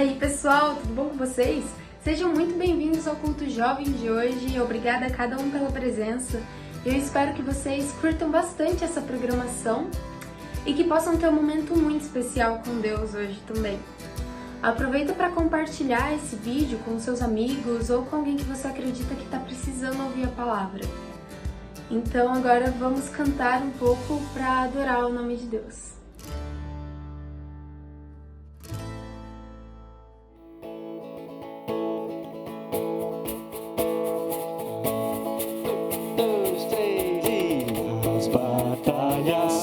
aí pessoal, tudo bom com vocês? Sejam muito bem-vindos ao Culto Jovem de hoje, obrigada a cada um pela presença. Eu espero que vocês curtam bastante essa programação e que possam ter um momento muito especial com Deus hoje também. Aproveita para compartilhar esse vídeo com seus amigos ou com alguém que você acredita que está precisando ouvir a palavra. Então agora vamos cantar um pouco para adorar o nome de Deus.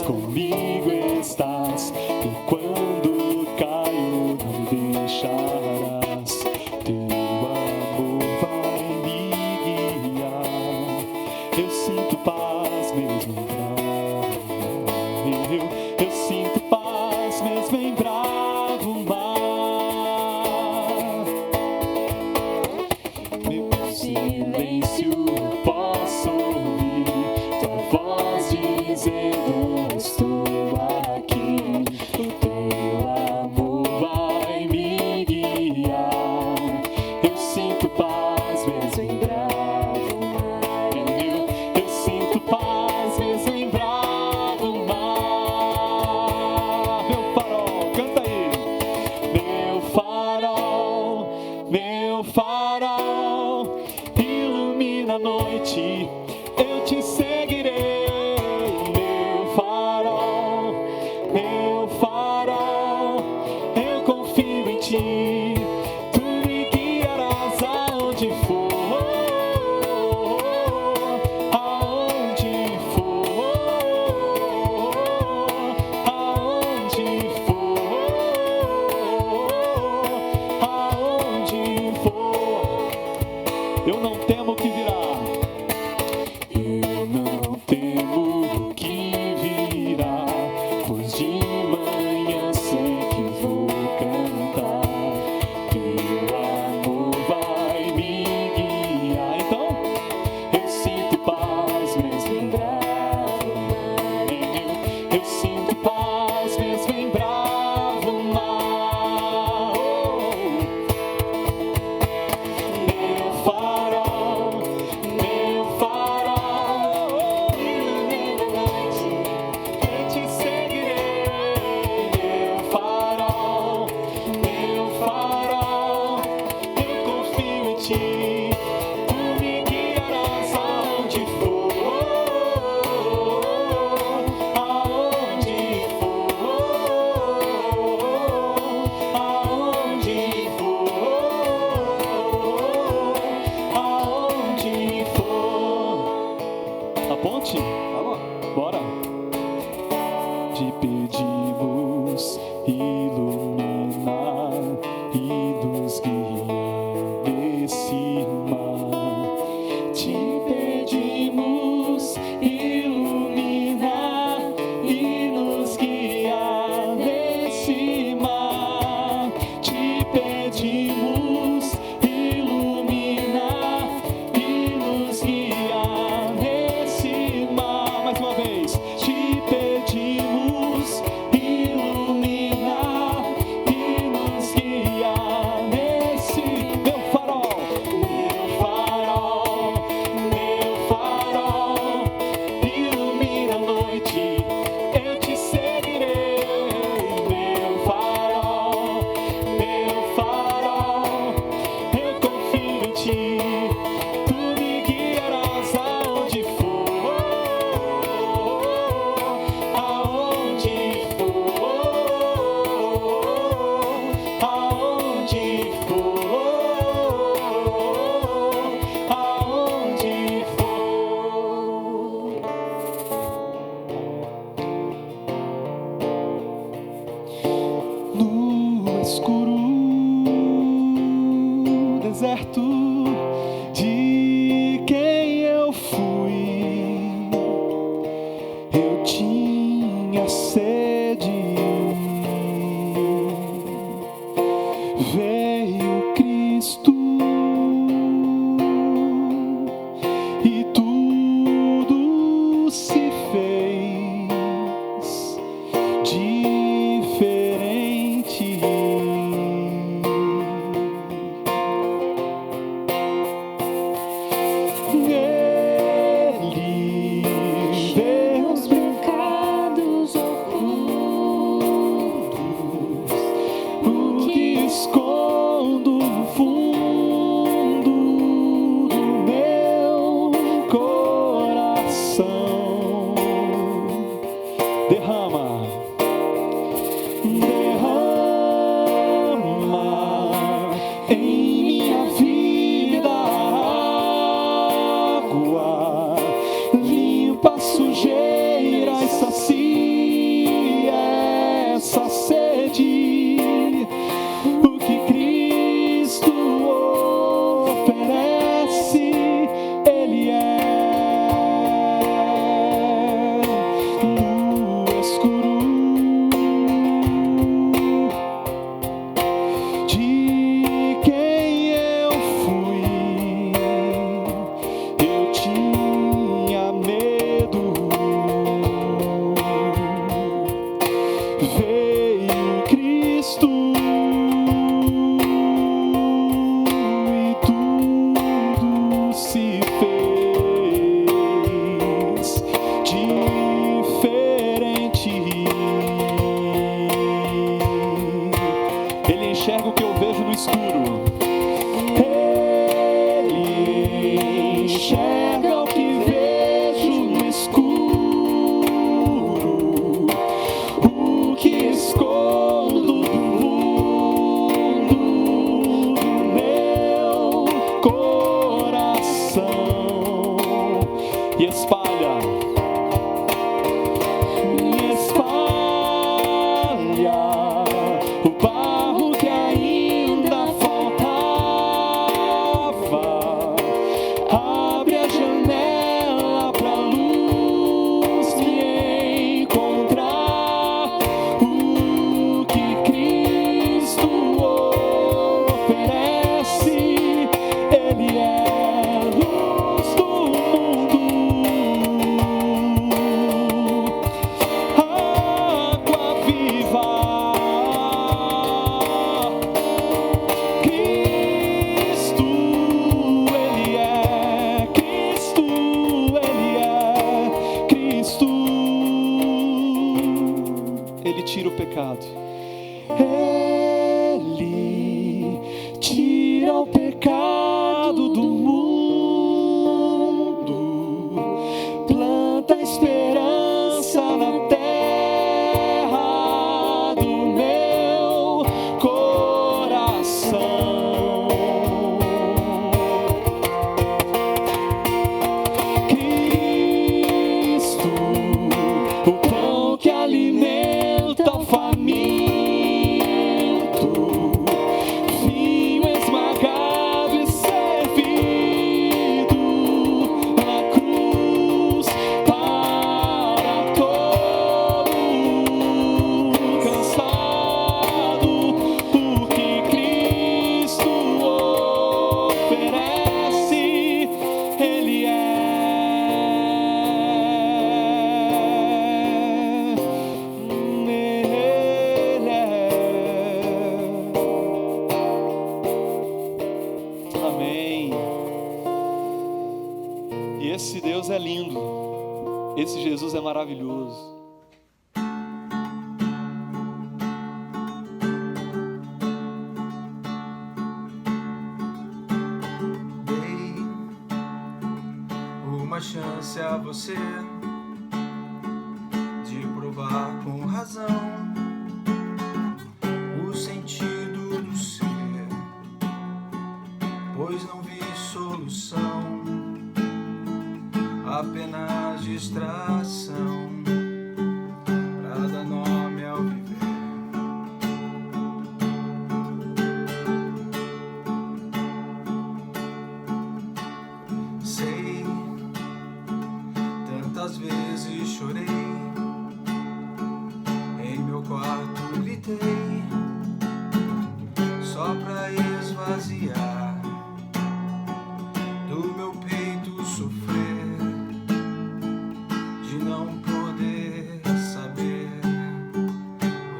Comigo estás, e quando caio não me deixarás. Teu amor vai me guiar. Eu sinto paz mesmo em bravo. Eu sinto paz mesmo em bravo mar. Meu silêncio posso ouvir tua voz dizendo: estou aqui, o teu amor vai me guiar. Eu sinto paz mesmo em bravo mar. Eu sinto paz mesmo em bravo mar. Meu farol, canta aí. Meu farol, ilumina a noite, eu te seguirei. Meu farol, eu confio em ti, tu me guiarás aonde for, aonde for, aonde for, aonde for. Eu não temo o que virá, eu não temo o que virá. Pois de manhã sei que vou cantar, teu amor vai me guiar. Então, eu sinto paz mesmo em bravo mar. Eu sinto paz mesmo em bravo mar. Meu farol, ilumina a noite, eu te seguirei. Meu farol, eu confio em ti, tu me guiarás aonde for, aonde for, aonde for, aonde for. A ponte? Vamos, bora. Te pedimos, iluminar e nos guiar nesse mar. Te pedimos, iluminar e nos guiar nesse mar. Te pedimos, iluminar e nos guiar nesse mar. Mais uma vez. Te pedimos, e espalha. E espalha o barro que ainda faltava. Abre a janela pra luz me encontrar. O que Cristo oferece, Ele é luz do mundo, água viva. Cristo, Ele é Cristo, Ele é Cristo. Ele tira o pecado. Ele tira o pecado do mundo, planta esperança na terra do meu coração. Cristo, o pão que alimenta o faminto, vinho esmagado e servido na cruz para todo cansado. O que Cristo oferece, Ele é. Amém. E esse Deus é lindo. Esse Jesus é maravilhoso. Dei uma chance a você de provar com razão o sentido do ser, pois não vi solução, apenas distração pra dar nome ao viver. Sei, tantas vezes chorei, em meu quarto gritei, só pra esvaziar do meu peito sofrer, de não poder saber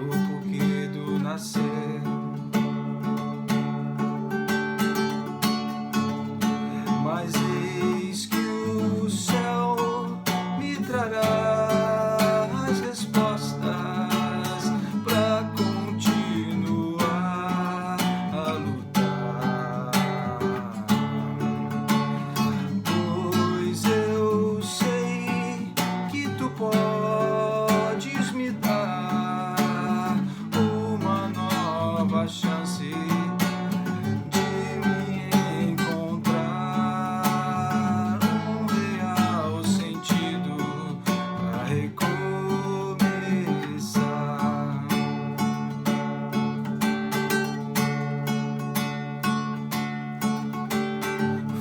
o porquê do nascer. Mas eis que o céu me trará as respostas pra continuar a lutar, pois eu sei que tu podes me dar uma nova chance de me encontrar um real sentido pra recomeçar.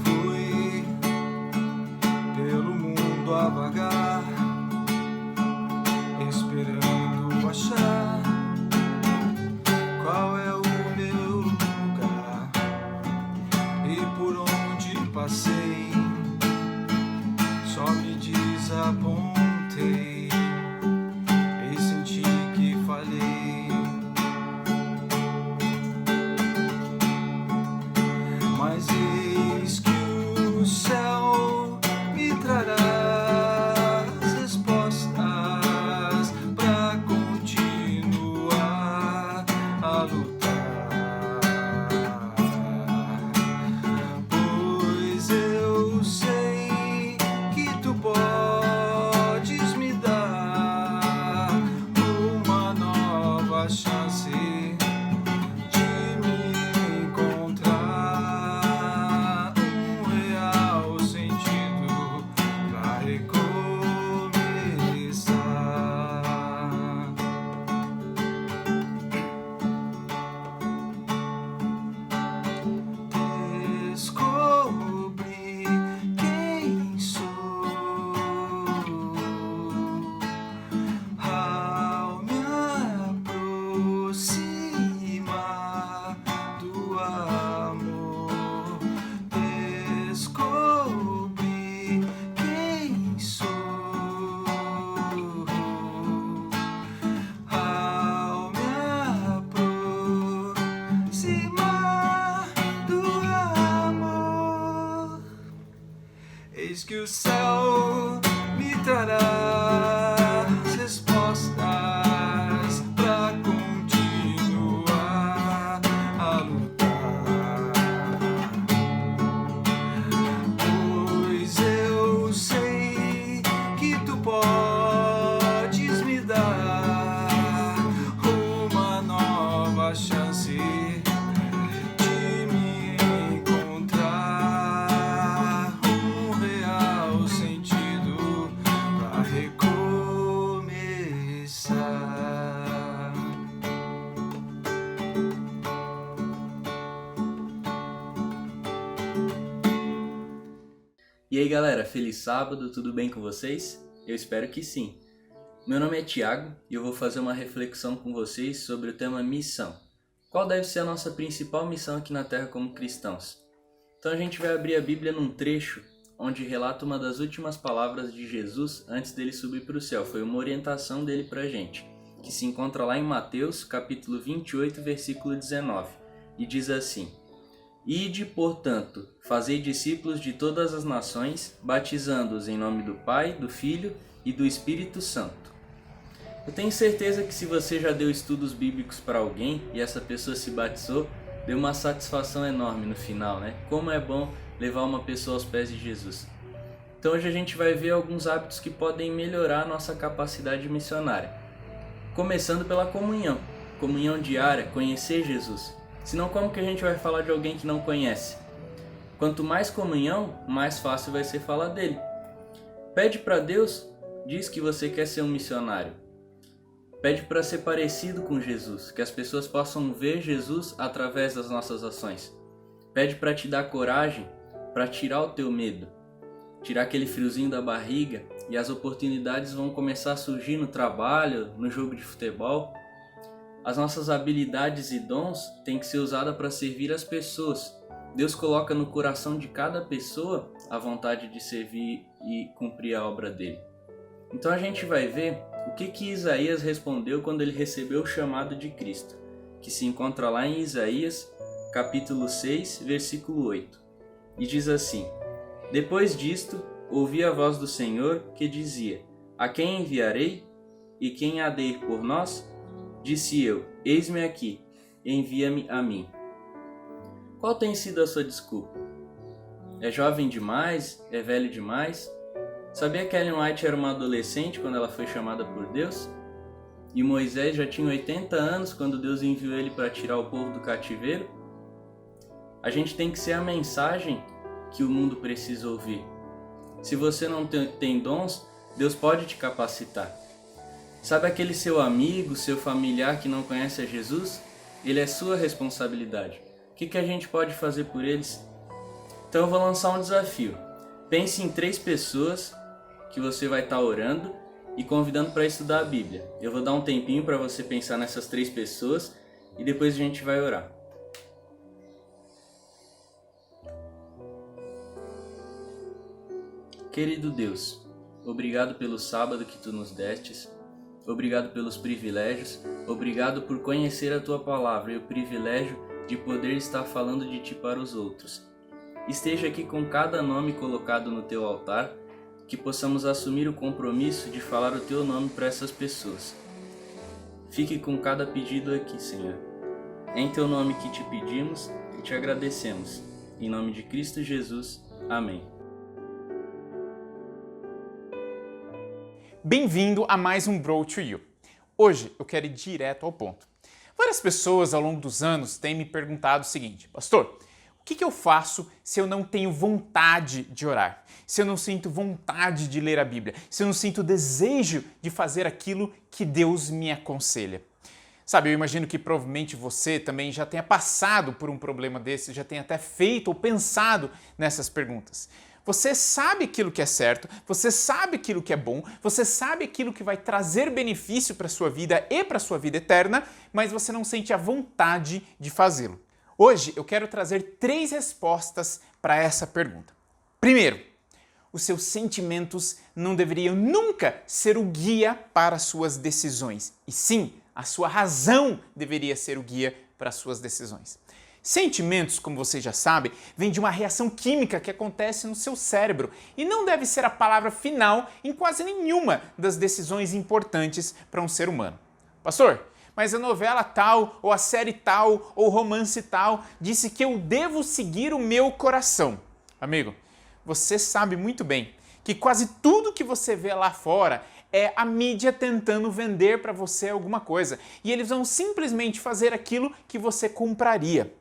Fui pelo mundo a vagar, esperando achar qual é o meu lugar, e por onde passei só me desapontei e senti que falhei. Mas eis que o céu me trará as respostas pra continuar a lutar, pois eu sei que tu podes o céu me trará respostas pra continuar a lutar. Pois eu sei que tu podes me dar uma nova chance de me encontrar, um real sentido pra recomeçar. E aí galera, feliz sábado, tudo bem com vocês? Eu espero que sim. Meu nome é Thiago e eu vou fazer uma reflexão com vocês sobre o tema missão. Qual deve ser a nossa principal missão aqui na Terra como cristãos? Então a gente vai abrir a Bíblia num trecho onde relata uma das últimas palavras de Jesus antes dele subir para o céu. Foi uma orientação dele para a gente, que se encontra lá em Mateus, capítulo 28, versículo 19. E diz assim: Ide, portanto, fazei discípulos de todas as nações, batizando-os em nome do Pai, do Filho e do Espírito Santo. Eu tenho certeza que se você já deu estudos bíblicos para alguém e essa pessoa se batizou, deu uma satisfação enorme no final, né? Como é bom levar uma pessoa aos pés de Jesus. Então hoje a gente vai ver alguns hábitos que podem melhorar a nossa capacidade missionária. Começando pela comunhão. Comunhão diária, conhecer Jesus. Senão como que a gente vai falar de alguém que não conhece? Quanto mais comunhão, mais fácil vai ser falar dele. Pede para Deus, diz que você quer ser um missionário. Pede para ser parecido com Jesus, que as pessoas possam ver Jesus através das nossas ações. Pede para te dar coragem, para tirar o teu medo, tirar aquele friozinho da barriga e as oportunidades vão começar a surgir no trabalho, no jogo de futebol. As nossas habilidades e dons têm que ser usadas para servir as pessoas. Deus coloca no coração de cada pessoa a vontade de servir e cumprir a obra dele. Então a gente vai ver o que Isaías respondeu quando ele recebeu o chamado de Cristo, que se encontra lá em Isaías, capítulo 6, versículo 8. E diz assim: Depois disto, ouvi a voz do Senhor que dizia: A quem enviarei? E quem há de ir por nós? Disse eu: Eis-me aqui, envia-me a mim. Qual tem sido a sua desculpa? É jovem demais? É velho demais? Sabia que Ellen White era uma adolescente quando ela foi chamada por Deus? E Moisés já tinha 80 anos quando Deus enviou ele para tirar o povo do cativeiro? A gente tem que ser a mensagem que o mundo precisa ouvir. Se você não tem dons, Deus pode te capacitar. Sabe aquele seu amigo, seu familiar que não conhece a Jesus? Ele é sua responsabilidade. O que a gente pode fazer por eles? Então eu vou lançar um desafio. Pense em 3 pessoas que você vai estar orando e convidando para estudar a Bíblia. Eu vou dar um tempinho para você pensar nessas 3 pessoas e depois a gente vai orar. Querido Deus, obrigado pelo sábado que Tu nos destes, obrigado pelos privilégios, obrigado por conhecer a Tua Palavra e o privilégio de poder estar falando de Ti para os outros. Esteja aqui com cada nome colocado no Teu altar, que possamos assumir o compromisso de falar o Teu nome para essas pessoas. Fique com cada pedido aqui, Senhor. É em Teu nome que Te pedimos e Te agradecemos. Em nome de Cristo Jesus. Amém. Bem-vindo a mais um Bro to You. Hoje eu quero ir direto ao ponto. Várias pessoas ao longo dos anos têm me perguntado o seguinte: Pastor, o que eu faço se eu não tenho vontade de orar? Se eu não sinto vontade de ler a Bíblia? Se eu não sinto desejo de fazer aquilo que Deus me aconselha? Sabe, eu imagino que provavelmente você também já tenha passado por um problema desse, já tenha até feito ou pensado nessas perguntas. Você sabe aquilo que é certo, você sabe aquilo que é bom, você sabe aquilo que vai trazer benefício para a sua vida e para a sua vida eterna, mas você não sente a vontade de fazê-lo. Hoje eu quero trazer 3 respostas para essa pergunta. Primeiro, os seus sentimentos não deveriam nunca ser o guia para as suas decisões, e sim, a sua razão deveria ser o guia para as suas decisões. Sentimentos, como você já sabe, vêm de uma reação química que acontece no seu cérebro e não deve ser a palavra final em quase nenhuma das decisões importantes para um ser humano. Pastor, mas a novela tal, ou a série tal, ou o romance tal, disse que eu devo seguir o meu coração. Amigo, você sabe muito bem que quase tudo que você vê lá fora é a mídia tentando vender para você alguma coisa. E eles vão simplesmente fazer aquilo que você compraria.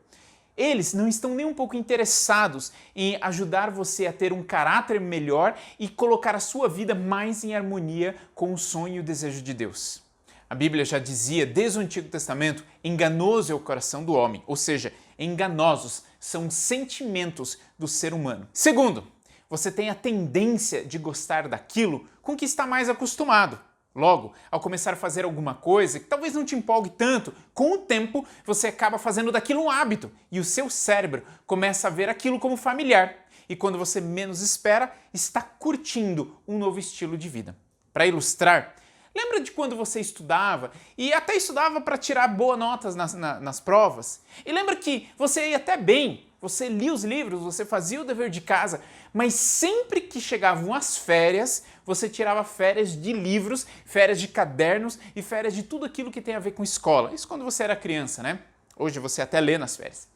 Eles não estão nem um pouco interessados em ajudar você a ter um caráter melhor e colocar a sua vida mais em harmonia com o sonho e o desejo de Deus. A Bíblia já dizia, desde o Antigo Testamento, enganoso é o coração do homem, ou seja, enganosos são os sentimentos do ser humano. Segundo, você tem a tendência de gostar daquilo com que está mais acostumado. Logo, ao começar a fazer alguma coisa que talvez não te empolgue tanto, com o tempo você acaba fazendo daquilo um hábito e o seu cérebro começa a ver aquilo como familiar. E quando você menos espera, está curtindo um novo estilo de vida. Para ilustrar, lembra de quando você estudava e até estudava para tirar boas notas nas provas? E lembra que você ia até bem, você lia os livros, você fazia o dever de casa, mas sempre que chegavam as férias, você tirava férias de livros, férias de cadernos e férias de tudo aquilo que tem a ver com escola. Isso quando você era criança, né? Hoje você até lê nas férias.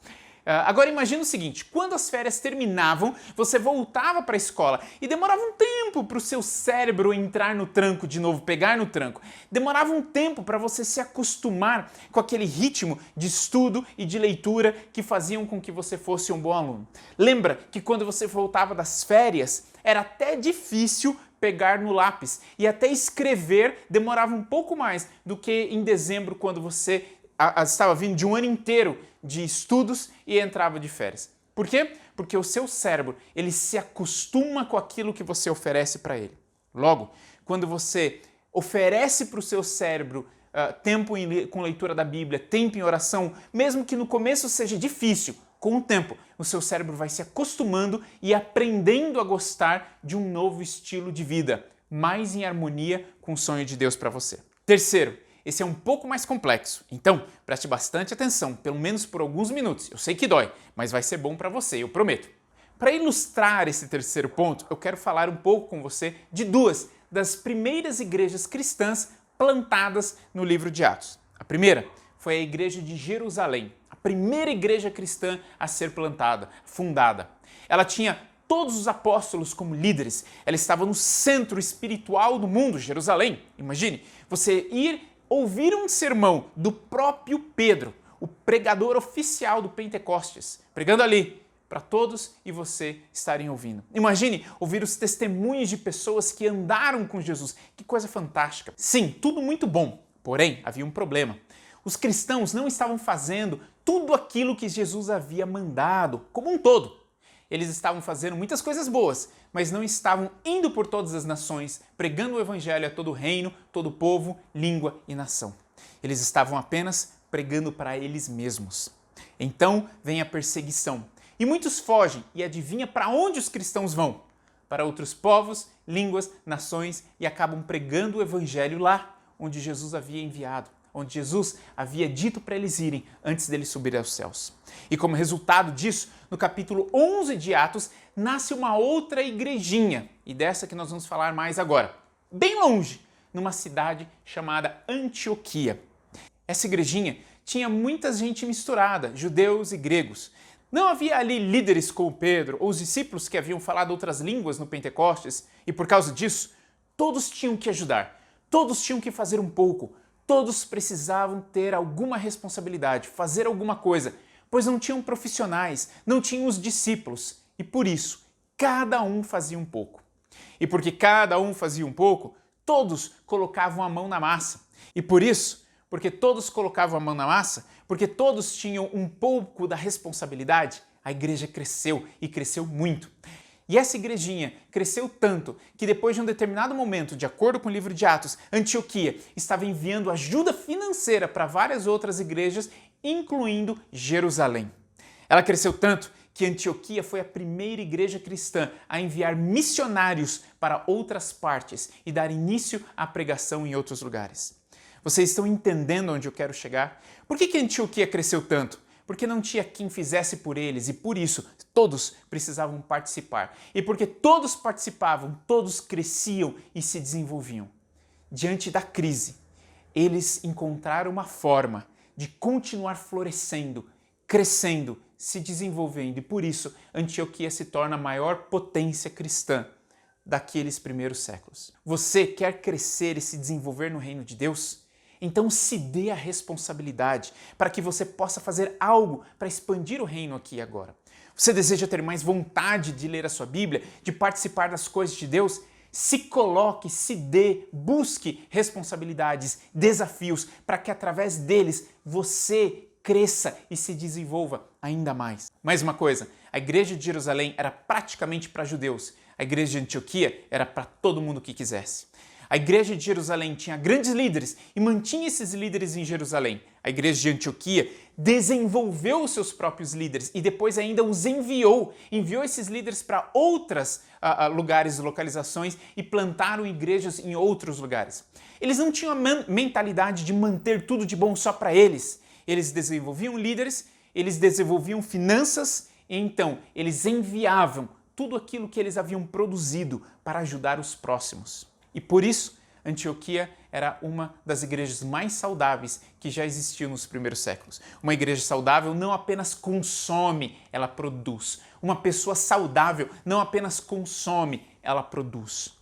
Agora imagina o seguinte, quando as férias terminavam, você voltava para a escola e demorava um tempo para o seu cérebro entrar no tranco de novo, pegar no tranco. Demorava um tempo para você se acostumar com aquele ritmo de estudo e de leitura que faziam com que você fosse um bom aluno. Lembra que quando você voltava das férias, era até difícil pegar no lápis e até escrever demorava um pouco mais do que em dezembro, quando você estava vindo de um ano inteiro de estudos e entrava de férias. Por quê? Porque o seu cérebro, ele se acostuma com aquilo que você oferece para ele. Logo, quando você oferece para o seu cérebro tempo com leitura da Bíblia, tempo em oração, mesmo que no começo seja difícil, com o tempo, o seu cérebro vai se acostumando e aprendendo a gostar de um novo estilo de vida, mais em harmonia com o sonho de Deus para você. Terceiro, esse é um pouco mais complexo, então preste bastante atenção, pelo menos por alguns minutos. Eu sei que dói, mas vai ser bom para você, eu prometo. Para ilustrar esse terceiro ponto, eu quero falar um pouco com você de duas das primeiras igrejas cristãs plantadas no livro de Atos. A primeira foi a igreja de Jerusalém, a primeira igreja cristã a ser plantada, fundada. Ela tinha todos os apóstolos como líderes, ela estava no centro espiritual do mundo, Jerusalém. Imagine, você ir ouvir um sermão do próprio Pedro, o pregador oficial do Pentecostes, pregando ali para todos e você estarem ouvindo. Imagine ouvir os testemunhos de pessoas que andaram com Jesus. Que coisa fantástica. Sim, tudo muito bom, porém havia um problema. Os cristãos não estavam fazendo tudo aquilo que Jesus havia mandado, como um todo. Eles estavam fazendo muitas coisas boas, mas não estavam indo por todas as nações, pregando o evangelho a todo reino, todo povo, língua e nação. Eles estavam apenas pregando para eles mesmos. Então vem a perseguição. E muitos fogem, e adivinha para onde os cristãos vão? Para outros povos, línguas, nações, e acabam pregando o evangelho lá, onde Jesus havia enviado, onde Jesus havia dito para eles irem antes deles subirem aos céus. E como resultado disso, no capítulo 11 de Atos, nasce uma outra igrejinha, e dessa que nós vamos falar mais agora, bem longe, numa cidade chamada Antioquia. Essa igrejinha tinha muita gente misturada, judeus e gregos. Não havia ali líderes como Pedro ou os discípulos que haviam falado outras línguas no Pentecostes, e por causa disso, todos tinham que ajudar, todos tinham que fazer um pouco, todos precisavam ter alguma responsabilidade, fazer alguma coisa, pois não tinham profissionais, não tinham os discípulos, e por isso, cada um fazia um pouco. E porque cada um fazia um pouco, todos colocavam a mão na massa. E por isso, porque todos colocavam a mão na massa, porque todos tinham um pouco da responsabilidade, a igreja cresceu e cresceu muito. E essa igrejinha cresceu tanto que depois de um determinado momento, de acordo com o livro de Atos, Antioquia estava enviando ajuda financeira para várias outras igrejas, incluindo Jerusalém. Ela cresceu tanto que Antioquia foi a primeira igreja cristã a enviar missionários para outras partes e dar início à pregação em outros lugares. Vocês estão entendendo onde eu quero chegar? Por que Antioquia cresceu tanto? porque não tinha quem fizesse por eles e por isso todos precisavam participar. E porque todos participavam, todos cresciam e se desenvolviam. Diante da crise, eles encontraram uma forma de continuar florescendo, crescendo, se desenvolvendo e por isso Antioquia se torna a maior potência cristã daqueles primeiros séculos. Você quer crescer e se desenvolver no reino de Deus? Então se dê a responsabilidade para que você possa fazer algo para expandir o reino aqui e agora. Você deseja ter mais vontade de ler a sua Bíblia, de participar das coisas de Deus? Se coloque, se dê, busque responsabilidades, desafios, para que através deles você cresça e se desenvolva ainda mais. Mais uma coisa, a igreja de Jerusalém era praticamente para judeus, a igreja de Antioquia era para todo mundo que quisesse. A igreja de Jerusalém tinha grandes líderes e mantinha esses líderes em Jerusalém. A igreja de Antioquia desenvolveu os seus próprios líderes e depois ainda os enviou esses líderes para outros lugares e localizações e plantaram igrejas em outros lugares. Eles não tinham a mentalidade de manter tudo de bom só para eles. Eles desenvolviam líderes, eles desenvolviam finanças e então eles enviavam tudo aquilo que eles haviam produzido para ajudar os próximos. E por isso, Antioquia era uma das igrejas mais saudáveis que já existiu nos primeiros séculos. Uma igreja saudável não apenas consome, ela produz. Uma pessoa saudável não apenas consome, ela produz.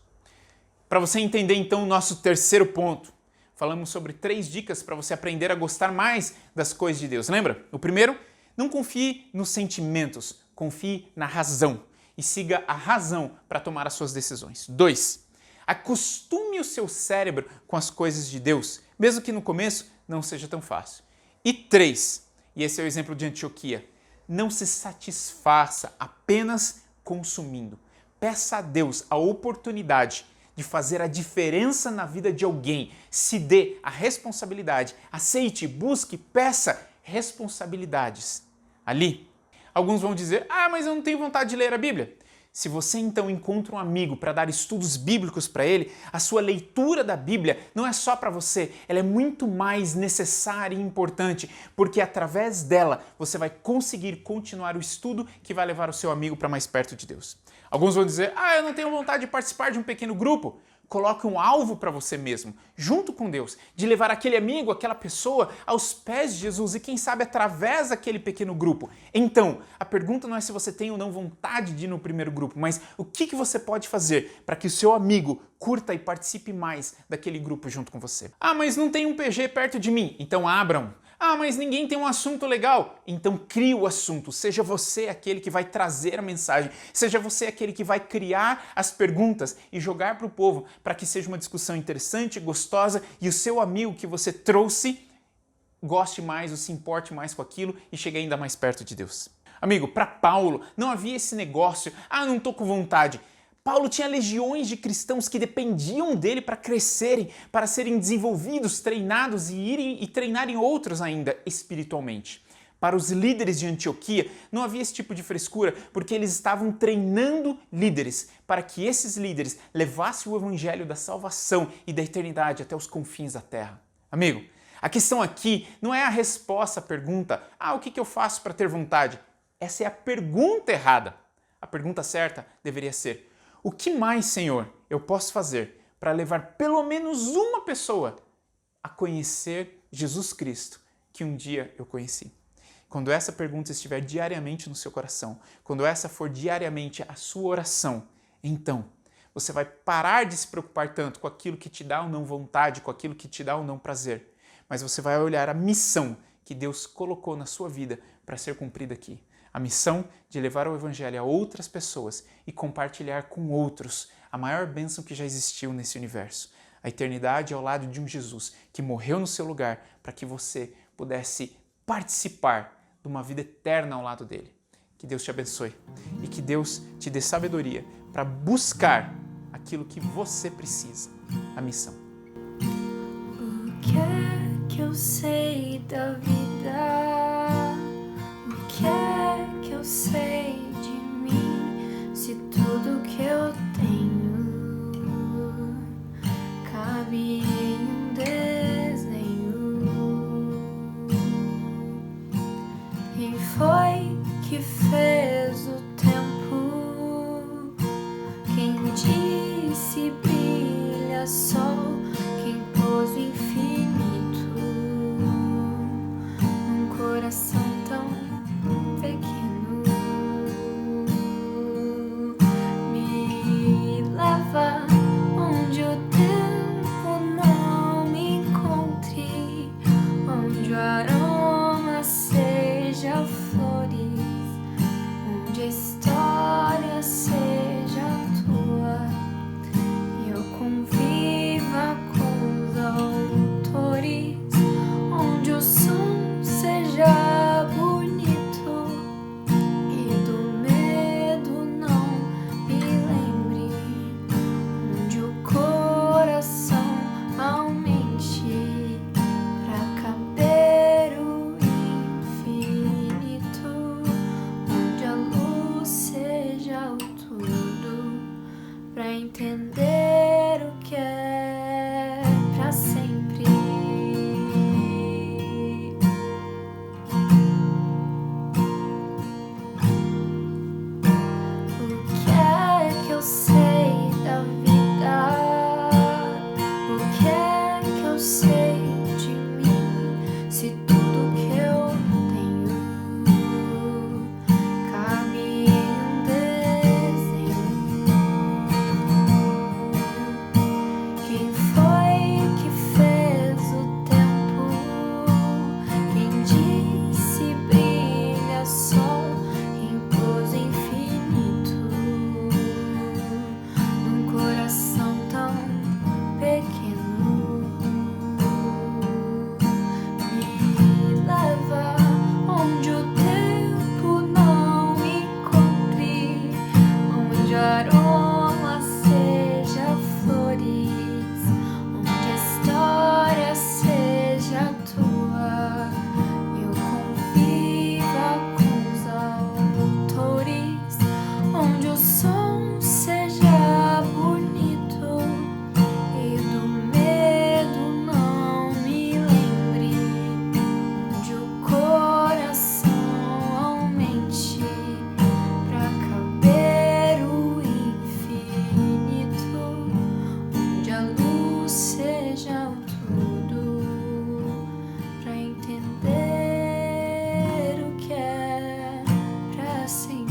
Para você entender então o nosso terceiro ponto, falamos sobre 3 dicas para você aprender a gostar mais das coisas de Deus. Lembra? O primeiro, não confie nos sentimentos, confie na razão e siga a razão para tomar as suas decisões. 2, acostume o seu cérebro com as coisas de Deus, mesmo que no começo não seja tão fácil. E 3, e esse é o exemplo de Antioquia, não se satisfaça apenas consumindo. Peça a Deus a oportunidade de fazer a diferença na vida de alguém. Se dê a responsabilidade, aceite, busque, peça responsabilidades. Ali, alguns vão dizer, mas eu não tenho vontade de ler a Bíblia. Se você então encontra um amigo para dar estudos bíblicos para ele, a sua leitura da Bíblia não é só para você, ela é muito mais necessária e importante, porque através dela você vai conseguir continuar o estudo que vai levar o seu amigo para mais perto de Deus. Alguns vão dizer, eu não tenho vontade de participar de um pequeno grupo. Coloque um alvo para você mesmo, junto com Deus, de levar aquele amigo, aquela pessoa aos pés de Jesus e quem sabe através daquele pequeno grupo. Então, a pergunta não é se você tem ou não vontade de ir no primeiro grupo, mas o que você pode fazer para que o seu amigo curta e participe mais daquele grupo junto com você. Mas não tem um PG perto de mim, então abra um. Mas ninguém tem um assunto legal. Então crie o assunto. Seja você aquele que vai trazer a mensagem. Seja você aquele que vai criar as perguntas e jogar para o povo para que seja uma discussão interessante, gostosa e o seu amigo que você trouxe goste mais ou se importe mais com aquilo e chegue ainda mais perto de Deus. Amigo, para Paulo não havia esse negócio, não estou com vontade. Paulo tinha legiões de cristãos que dependiam dele para crescerem, para serem desenvolvidos, treinados e irem e treinarem outros ainda espiritualmente. Para os líderes de Antioquia não havia esse tipo de frescura, porque eles estavam treinando líderes para que esses líderes levassem o evangelho da salvação e da eternidade até os confins da terra. Amigo, a questão aqui não é a resposta à pergunta, o que eu faço para ter vontade? Essa é a pergunta errada. A pergunta certa deveria ser, o que mais, Senhor, eu posso fazer para levar pelo menos uma pessoa a conhecer Jesus Cristo que um dia eu conheci? Quando essa pergunta estiver diariamente no seu coração, quando essa for diariamente a sua oração, então você vai parar de se preocupar tanto com aquilo que te dá ou não vontade, com aquilo que te dá ou não prazer, mas você vai olhar a missão que Deus colocou na sua vida para ser cumprida aqui. A missão de levar o evangelho a outras pessoas e compartilhar com outros a maior bênção que já existiu nesse universo. A eternidade ao lado de um Jesus que morreu no seu lugar para que você pudesse participar de uma vida eterna ao lado dele. Que Deus te abençoe e que Deus te dê sabedoria para buscar aquilo que você precisa, a missão. O que é que eu sei da vida? O que é que eu sei de mim? Se tudo que eu tenho cabe em um desenho, entender o que é pra sempre. O que é que eu sei da vida? O que é que eu sei de mim? Se tudo que eu tenho cabe em um desenho. Quem foi que fez o tempo? Quem disse brilha sol? Quem pôs infinito num coração tão pequeno? Me leva onde o tempo não me encontre, onde o aroma seja flores, onde a história seja tua, eu conviva com os autores, onde o som seja bonito e do medo não me lembre, onde o coração aumente pra caber o infinito, onde a luz seja o tudo, pra entender o que é pra sempre.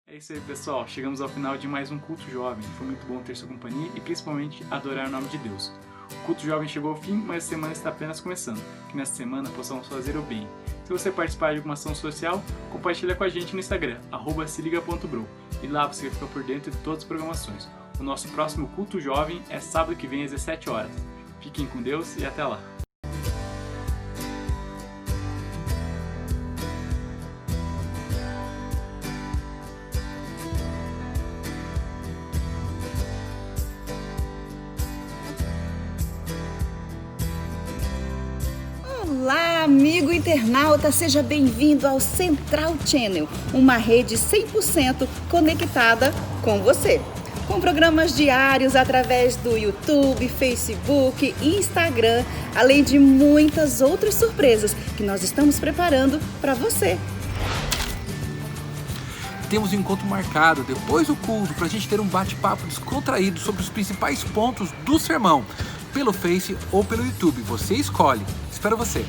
É isso aí, pessoal. Chegamos ao final de mais um Culto Jovem. Foi muito bom ter sua companhia e principalmente adorar o nome de Deus. O Culto Jovem chegou ao fim, mas a semana está apenas começando. Que nesta semana possamos fazer o bem. Se você participar de alguma ação social, compartilha com a gente no Instagram, @seliga.bro. E lá você fica por dentro de todas as programações. O nosso próximo Culto Jovem é sábado que vem às 17 horas. Fiquem com Deus e até lá. Olá, amigo internauta, seja bem-vindo ao Central Channel, uma rede 100% conectada com você. Com programas diários através do YouTube, Facebook, Instagram, além de muitas outras surpresas que nós estamos preparando para você. Temos um encontro marcado depois do culto para a gente ter um bate-papo descontraído sobre os principais pontos do sermão, pelo Face ou pelo YouTube. Você escolhe. Espero você.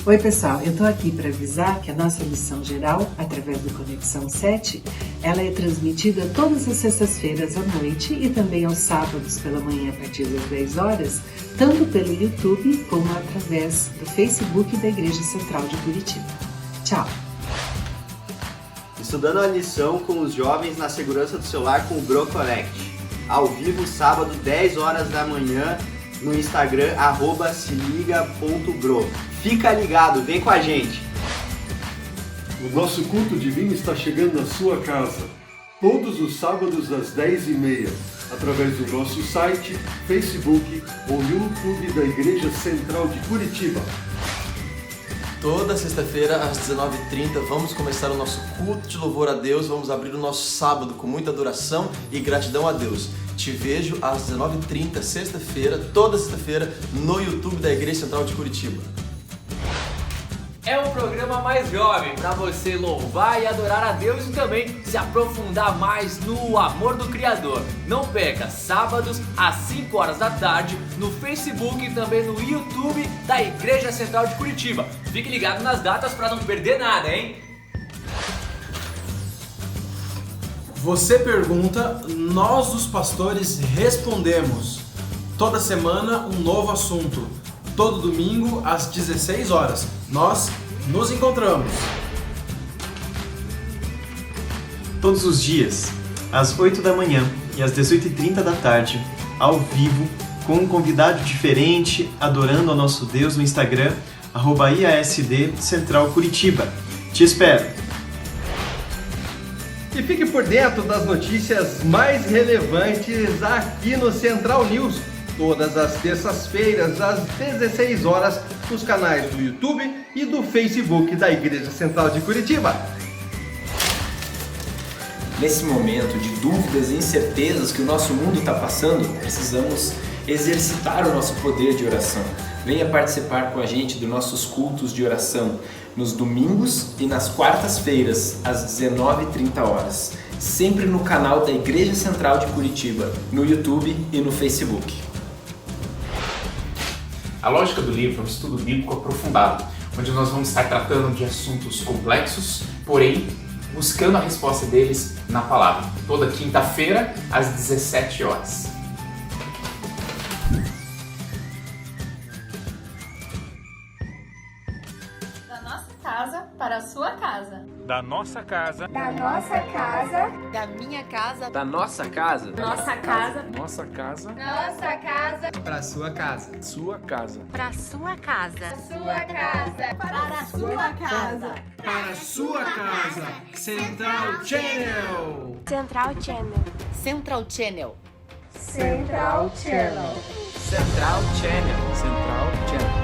Oi pessoal, eu estou aqui para avisar que a nossa missão geral, através do Conexão 7, ela é transmitida todas as sextas-feiras à noite e também aos sábados pela manhã a partir das 10 horas, tanto pelo YouTube como através do Facebook da Igreja Central de Curitiba. Tchau! Estudando a lição com os jovens na segurança do celular com o Bro Connect. Ao vivo, sábado, 10 horas da manhã, no Instagram, @seliga.bro. Fica ligado, vem com a gente! O nosso culto divino está chegando na sua casa, todos os sábados às 10h30, através do nosso site, Facebook ou YouTube da Igreja Central de Curitiba. Toda sexta-feira às 19h30 vamos começar o nosso culto de louvor a Deus, vamos abrir o nosso sábado com muita adoração e gratidão a Deus. Te vejo às 19h30, sexta-feira, toda sexta-feira, no YouTube da Igreja Central de Curitiba. É um programa mais jovem para você louvar e adorar a Deus e também se aprofundar mais no amor do Criador. Não perca, sábados às 5 horas da tarde no Facebook e também no YouTube da Igreja Central de Curitiba. Fique ligado nas datas para não perder nada, hein? Você pergunta, nós os pastores respondemos. Toda semana um novo assunto. Todo domingo às 16 horas. Nós nos encontramos. Todos os dias, às 8 da manhã e às 18h30 da tarde, ao vivo, com um convidado diferente, adorando ao nosso Deus no Instagram, @IASD Central Curitiba. Te espero! E fique por dentro das notícias mais relevantes aqui no Central News, todas as terças-feiras, às 16 horas, nos canais do YouTube e do Facebook da Igreja Central de Curitiba. Nesse momento de dúvidas e incertezas que o nosso mundo está passando, precisamos exercitar o nosso poder de oração. Venha participar com a gente dos nossos cultos de oração nos domingos e nas quartas-feiras, às 19h30, sempre no canal da Igreja Central de Curitiba, no YouTube e no Facebook. A Lógica do Livro é um estudo bíblico aprofundado, onde nós vamos estar tratando de assuntos complexos, porém buscando a resposta deles na palavra. Toda quinta-feira, às 17h. Da nossa casa para a sua casa. Da nossa casa. Da nossa casa. Da minha casa. Da nossa casa. Nossa casa. Nossa casa. Nossa casa. Para a sua casa. Sua casa. Para a sua casa. Sua casa. Para a sua casa. Para a sua casa. Central Channel. Central Channel. Central Channel. Central Channel. Central Channel. Central Channel.